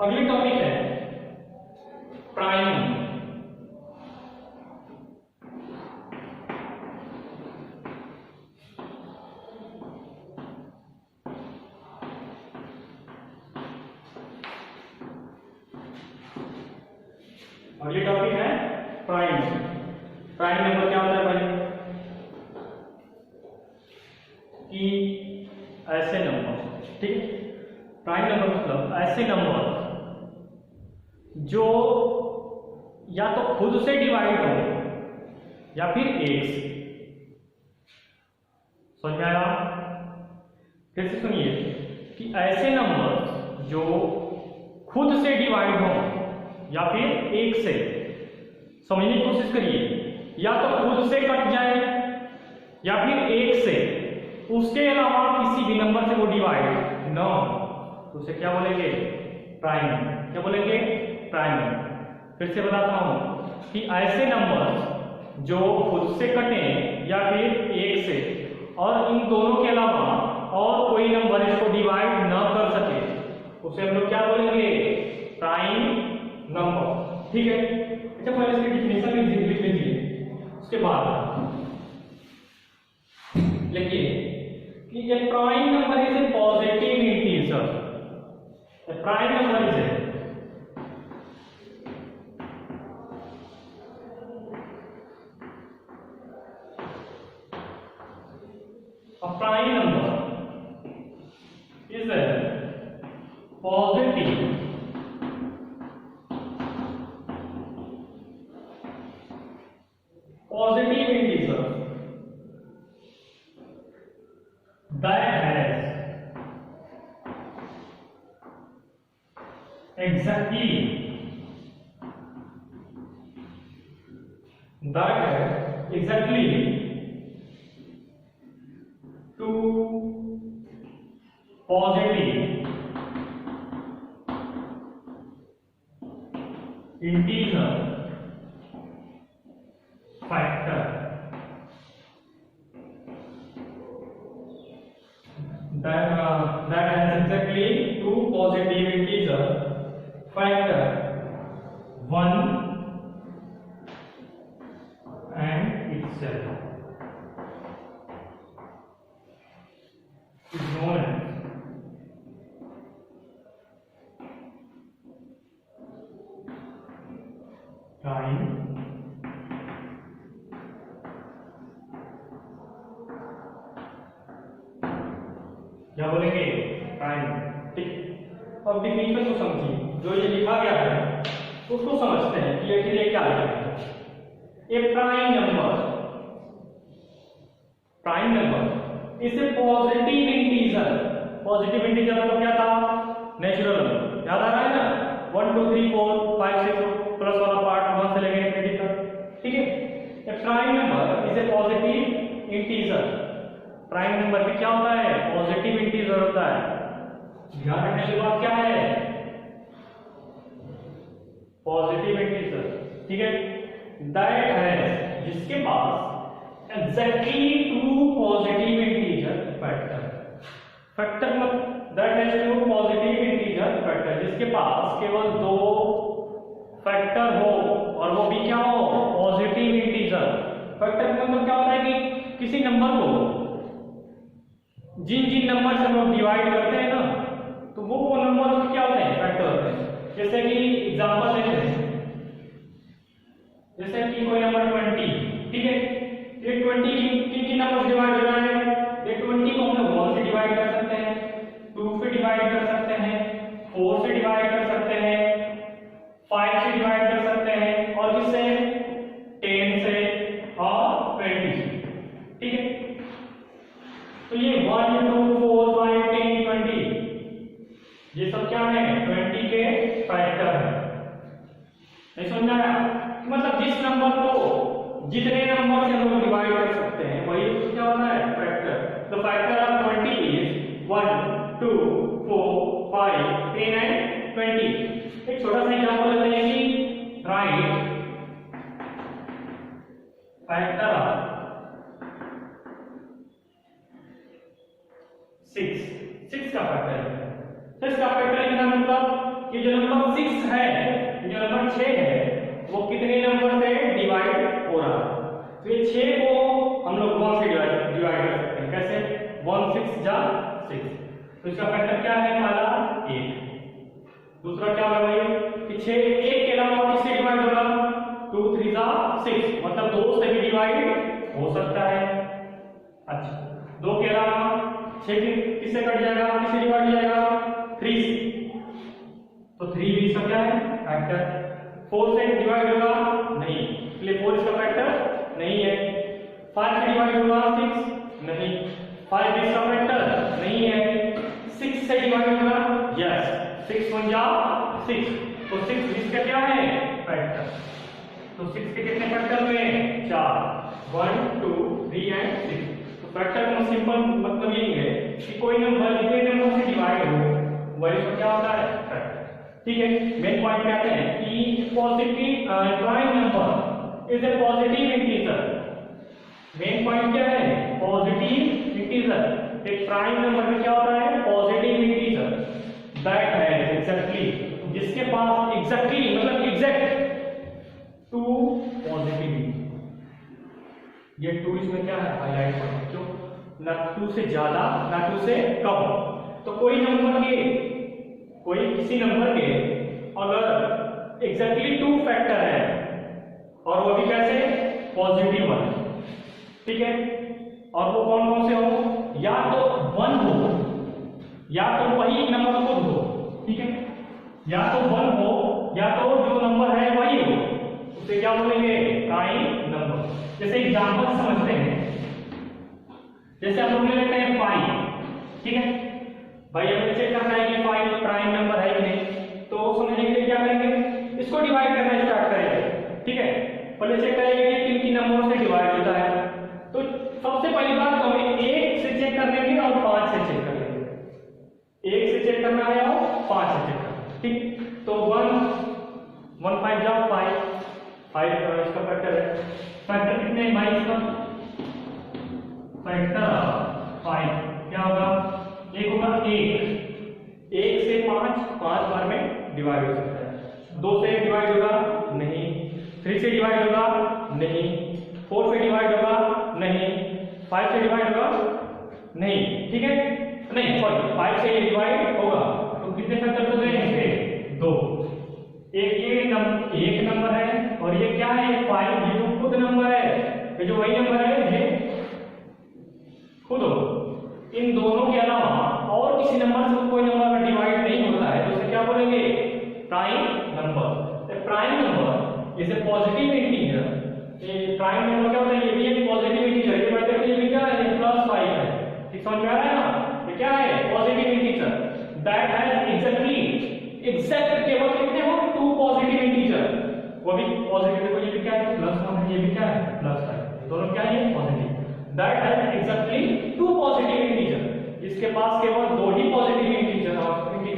अगली टॉपिक है प्राइम। अगली टॉपिक है प्राइम। प्राइम नंबर क्या होता है भाई? कि ऐसे नंबर, ठीक है, प्राइम नंबर मतलब ऐसे नंबर जो या तो खुद से डिवाइड हो या फिर 1 से। समझ में आया? फिर से सुनिए कि ऐसे नंबर जो खुद से डिवाइड हो या फिर 1 से, समझने की कोशिश करिए, या तो खुद से कट जाए या फिर 1 से, उसके अलावा किसी भी नंबर से वो डिवाइड न हो तो उसे क्या बोलेंगे? प्राइम। क्या बोलेंगे? प्राइम। फिर से बताता हूं कि ऐसे नंबर जो खुद से कटे या फिर 1 से और इन दोनों के अलावा और कोई नंबर इसको डिवाइड न कर सके उसे हम लोग क्या बोलेंगे, प्राइम नंबर। ठीक है, अच्छा पहले इसकी डेफिनेशन लिख लीजिए, उसके बाद लिखिए कि a prime number is a positive integer. A prime number is a prime number is a positive integer that has exactly two positive integer factor that has exactly two positive integer factor 1 and itself is known as prime क्या बोलेंगे, prime. ठीक, अब definition को समझिए, जो ये लिखा गया है उसको समझते हैं कि ये क्या है। ए प्राइम नंबर इसे पॉजिटिव इंटीजर, पॉजिटिव इंटीजर मतलब क्या था, नेचुरल नंबर, याद आ रहा है ना, 1 2 3 4 5 6 प्लस वाला पार्ट 1 से लेकर इंफिनिटी तक। ठीक है, a prime number is a positive integer. Prime number में क्या होता है, पॉजिटिव इंटीजर होता है। ध्यान रखने की बात क्या है, पॉजिटिव इंटीजर। ठीक है, दैट है जिसके पास exactly two positive integer factor, factor मतलब that has two positive integer factor, जिसके पास केवल दो फैक्टर हो और वो भी क्या हो, पॉजिटिव इंटीजर। फैक्टर मतलब क्या होता है कि किसी नंबर को जिन नंबर से हम लोग डिवाइड करते हैं ना, तो वो नंबर क्या होते हैं, फैक्टर होते हैं। जैसे कि एग्जांपल लेते हैं, जैसे कि कोई नंबर 20, ठीक है, ये 20 किन नंबर से डिवाइड हो रहा है, ये 20 को हम लोग 1 से डिवाइड कर सकते हैं, 2 से डिवाइड कर सकते हैं, 4 से डिवाइड कर सकते हैं, 5 से डिवाइड कर सकते हैं, और किससे, 10 से और 20 से। ठीक है, तो ये 1 2 4 5 10 20 ये सब क्या है, 20 के फैक्टर है। नहीं समझ आया, मतलब जिस नंबर को जितने नंबर से हम लोग डिवाइड कर सकते हैं वही क्या होता है, factor. The factor of 20 is 1 2 4 5 10 and 20। एक छोटा सा एग्जांपल लेते हैं कि राइट फैक्टर ऑफ 6 का फैक्टर है। 6 का फैक्टर लिखना मतलब कि जो नंबर 6 है, जो नंबर 6 है, वो कितने नंबर से डिवाइड हो रहा है। तो ये 6 को हम लोग 1 से डिवाइड कर सकते हैं। कैसे, 1 6 जा 6, तो इसका फैक्टर क्या है, पहला 1, दूसरा क्या है भाई कि 6 1 के अलावा किससे डिवाइड होगा, 2 3 जा 6, मतलब 2 से भी डिवाइड हो सकता है। अच्छा, 2 के अलावा 6 किससे कट जाएगा, किससे डिवाइड हो जाएगा, 3 से, तो 3 भी इसका क्या है, फैक्टर। 4 से डिवाइड होगा नहीं, इसलिए 4 इसका फैक्टर नहीं है। 5 से डिवाइड होगा 6 नहीं, 5 इसका फैक्टर नहीं है। 6 से डिवाइड होगा, यस, 6 1 जा 6, तो 6 इसका क्या है, फैक्टर। तो 6 के कितने फैक्टर हुए, 4, 1 2 3 एंड 6। फैक्टर का सिंपल मतलब यही है कि कोई नंबर जितने नंबर से डिवाइड हो वही इसका क्या होता है, फैक्टर। ठीक है, मेन पॉइंट कहते हैं कि positive prime number is a positive integer. Main point क्या है, पॉजिटिव इंटीजर। एक प्राइम नंबर में क्या होता है, पॉजिटिव इंटीजर दैट है एग्जैक्टली, जिसके पास एग्जैक्टली मतलब एग्जैक्ट टू पॉजिटिव, ये टू इसमें क्या है हाईलाइट करना, क्यों ना टू से ज्यादा ना टू से कम। तो कोई किसी नंबर के अगर एग्जैक्टली टू फैक्टर है और वो भी कैसे, पॉजिटिव वन, ठीक है, और वो कौन कौन से हो, या तो वन हो या तो वही नंबर खुद हो, ठीक है, या तो वन हो या तो जो नंबर है वही हो, उसे क्या बोलेंगे, प्राइम नंबर। जैसे एग्जांपल समझते हैं, जैसे हम लोग ले लेते हैं 5, ठीक है भाई, हमें चेक करना है कि 5 प्राइम नंबर है कि नहीं, तो समझने के लिए क्या करेंगे, इसको डिवाइड करना स्टार्ट करेंगे, ठीक है, पहले चेक करेंगे कि किन किन नंबरों से डिवाइड होता है। तो सबसे पहली बात तो हमें 1 से चेक कर लेंगे और 5 से चेक कर लेंगे, 1 से चेक करना है और 5 से चेक करना है, ठीक। तो 1 5 जा 5 इसका फैक्टर है, फैक्टर कितने हैं भाई, इसका फैक्टर 5 क्या होगा, एक होगा 1 से 5 बार में डिवाइड हो सकता है, 2 से डिवाइड होगा नहीं, 3 से डिवाइड होगा नहीं, 4 से डिवाइड होगा नहीं, 5 से डिवाइड होगा नहीं, ठीक है, नहीं सॉरी 5 से डिवाइड होगा, तो कितने फैक्टर हो गए इसके, 2। एक नंबर है और ये क्या है, 5, ये जो खुद नंबर है, ये जो वही नंबर है ये खुद हो, इन दोनों के अलावा और किसी नंबर से कोई नंबर अगर डिवाइड नहीं होता है तो उसे क्या बोलेंगे, prime number. Prime number is a positive integer, ये प्राइम नंबर क्या होता है, ये भी एक पॉजिटिव इंटीजर, ये बात देखिए ये भी क्या है, +5 है, ठीक समझ में आ रहा है ना, ये क्या है, positive integer that has exact केवल कितने हो, 2 पॉजिटिव इंटीजर, वो भी पॉजिटिव, देखो ये भी क्या है +1 है, ये भी क्या है +5, दोनों क्या है positive, that has exactly 2 positive integer, जिसके पास केवल 2 ही पॉजिटिव इंटीजर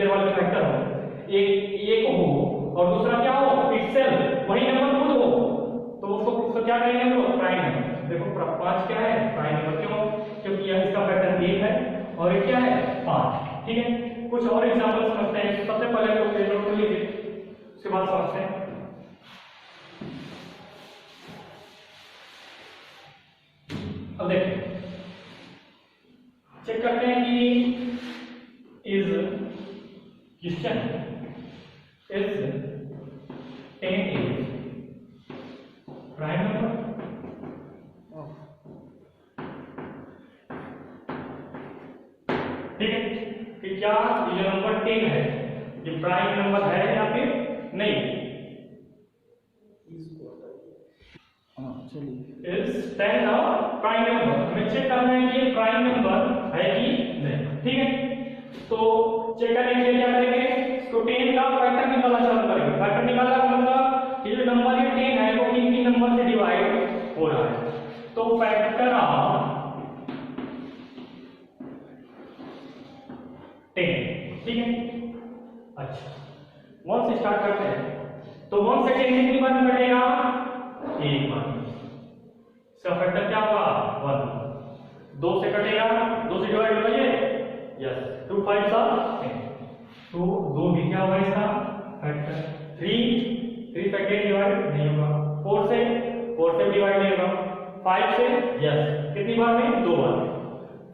वाले फैक्टर हो, एक हो और दूसरा क्या हो, इटसेल्फ वही नंबर खुद हो, तो उसको क्या कहेंगे हम लोग, प्राइम नंबर। देखो 5 क्या है, प्राइम नंबर, क्यों, क्योंकि यह इसका फैक्टर 1 है और ये क्या है 5, ठीक है। कुछ और एग्जांपल समझते हैं, सबसे पहले तो ये नोट कर लीजिए, उसके बाद समझते हैं। अब देखिए चेक करते हैं कि is question is 10 prime number, ठीक है, कि क्या ये नंबर 10 है ये प्राइम नंबर है या फिर नहीं, इज 10 प्राइम नंबर, हमें चेक करना है कि ये प्राइम नंबर है कि नहीं, ठीक है। तो चेक करने के लिए क्या करेंगे, इसको 10 का फैक्टर निकालना चालू करेंगे, फैक्टर निकालना का मतलब ये जो नंबर ये 10 है वो किन किन नंबर से डिवाइड हो रहा है, तो फैक्टर ऑफ 10, ठीक है। अच्छा 1 से स्टार्ट करते हैं, तो 1 से 10 कितनी बार कटेगा, एक बार, इसका फैक्टर क्या होगा 1, 2 से कटेगा, 2 से डिवाइड होगा ये, यस 2 5 10, तो 2 भी क्या होगा इसका फैक्टर, 3 फैक्टर डिवाइड नहीं होगा, 4 से डिवाइड नहीं होगा, 5 से यस कितनी बार में, 2 बार,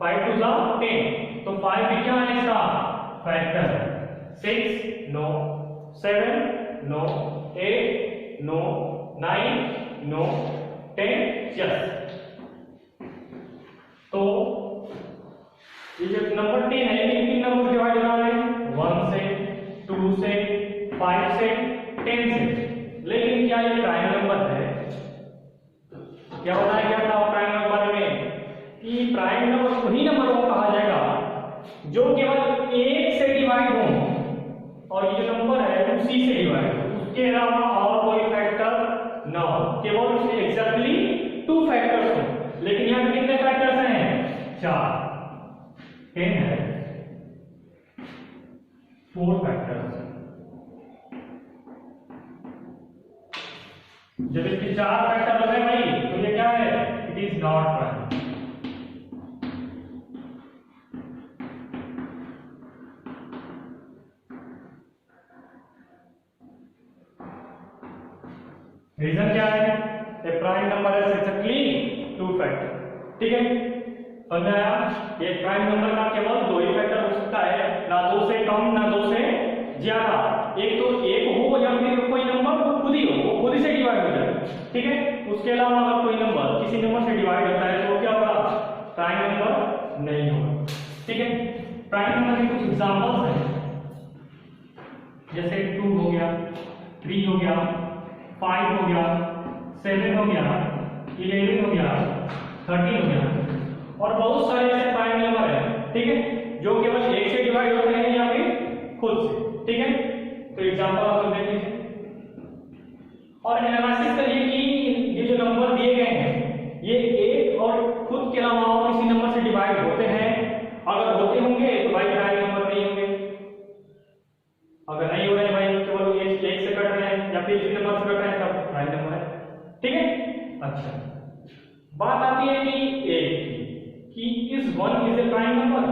5 2 10, तो 5 भी क्या है इसका factor, 6 no, 7 no, 8 no, 9 no, 10 yes. तो ये जो नंबर 10 है ये किन नंबर डिवाइड हो रहा है, 1 से, 2 से, 5 से, 10 से, लेकिन क्या ये प्राइम नंबर है, क्या बताया गया था प्राइम नंबर में कि प्राइम नंबर वही नंबर को कहा जाएगा जो केवल 1 से डिवाइड हो और ये नंबर है उसी से डिवाइड हो, उसके अलावा और कोई फैक्टर ना हो, केवल उसके एग्जैक्टली 2 फैक्टर्स हो, लेकिन यहाँ कितने फैक्टर्स हैं, 4, 10 है 4 फैक्टर्स, जब इसके 4 फैक्टर हो गए भाई तो ये क्या है, it is not prime, reason क्या है? ए प्राइम नंबर है एक्जेक्टली 2 फैक्टर। ठीक है, समझ में आया? ये प्राइम नंबर का केवल 2 ही फैक्टर हो सकता है, ना 2 से कम ना 2 से ज्यादा। एक तो एक हो या फिर कोई नंबर वो खुद ही हो, वो खुद ही से डिवाइड हो जाए। ठीक है, उसके अलावा अगर कोई नंबर किसी नंबर से डिवाइड होता है तो वो क्या होगा? प्राइम नंबर नहीं होगा। ठीक है, प्राइम नंबर के कुछ एग्जांपल्स हैं, जैसे 2 हो गया, 3 हो गया, 5 हो गया, 7 हो गया, 11 हो गया, 13 हो गया, और बहुत सारे ऐसे प्राइम नंबर हैं। ठीक है, जो केवल एक से डिवाइड होते हैं या फिर खुद से। ठीक है, तो एग्जांपल आप लोग देख लीजिए और एनालिसिस करिए कि ये जो नंबर दिए गए हैं ये एक और खुद के अलावा और किसी नंबर से डिवाइड होते हैं। अगर होते होंगे तो भाई प्राइम नंबर नहीं होंगे, अगर नहीं हो रहे हैं भाई केवल एक से कट रहे हैं या फिर इसी नंबर से कट रहे हैं तब प्राइम नंबर है। ठीक है, अच्छा बात आती है कि एक कि is 1 is a prime number?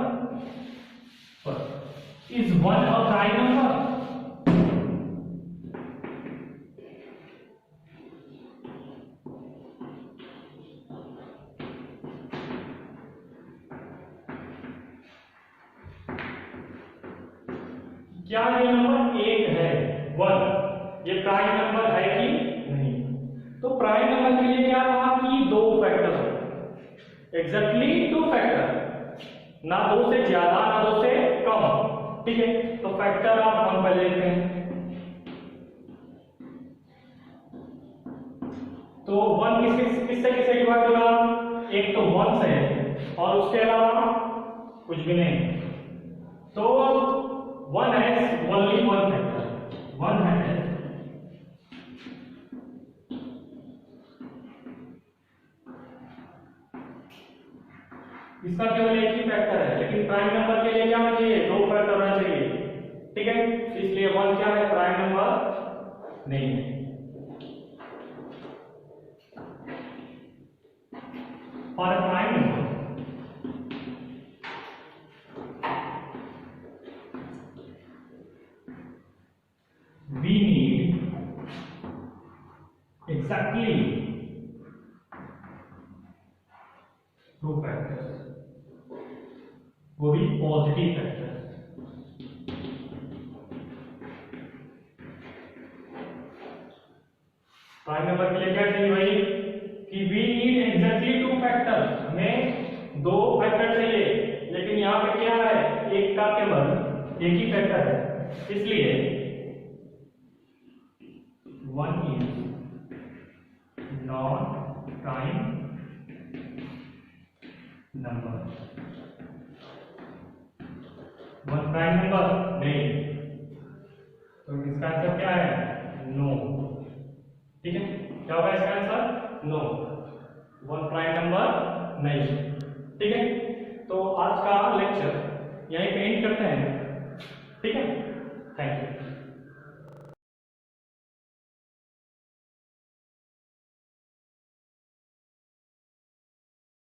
Is 1 a prime number? क्या ये नंबर 1 है 1 ये प्राइम नंबर है कि नहीं? तो प्राइम नंबर के लिए क्या कहा कि 2 फैक्टर हो, एग्जैक्टली 2 फैक्टर, ना 2 से ज्यादा ना 2 से कम। ठीक है, तो फैक्टर आप 1 पर लेते हैं, तो 1 किससे किससे डिवाइड होगा? एक तो 1 से और उसके अलावा कुछ भी नहीं, तो 1 has only 1 factor, 1 has इसका केवल एक ही फैक्टर है, लेकिन प्राइम नंबर के लिए क्या होना चाहिए? 2 फैक्टर होना चाहिए। ठीक है, इसलिए 1 क्या है? प्राइम नंबर नहीं है। For a prime number we need exactly 2 factors, वो भी पॉजिटिव फैक्टर। प्राइम नंबर के लिए क्या चाहिए भाई कि we need exactly 2 factors, हमें 2 फैक्टर चाहिए, लेकिन यहाँ पे क्या है? एक का केवल एक ही फैक्टर है, इसलिए 1 is not prime number, 1 prime number नहीं, तो इसका आंसर क्या है? नो। ठीक है, क्या होगा इसका आंसर? नो, 1 प्राइम नंबर नहीं। ठीक है, तो आज का लेक्चर यहीं पे एंड करते हैं। ठीक है, थैंक यू।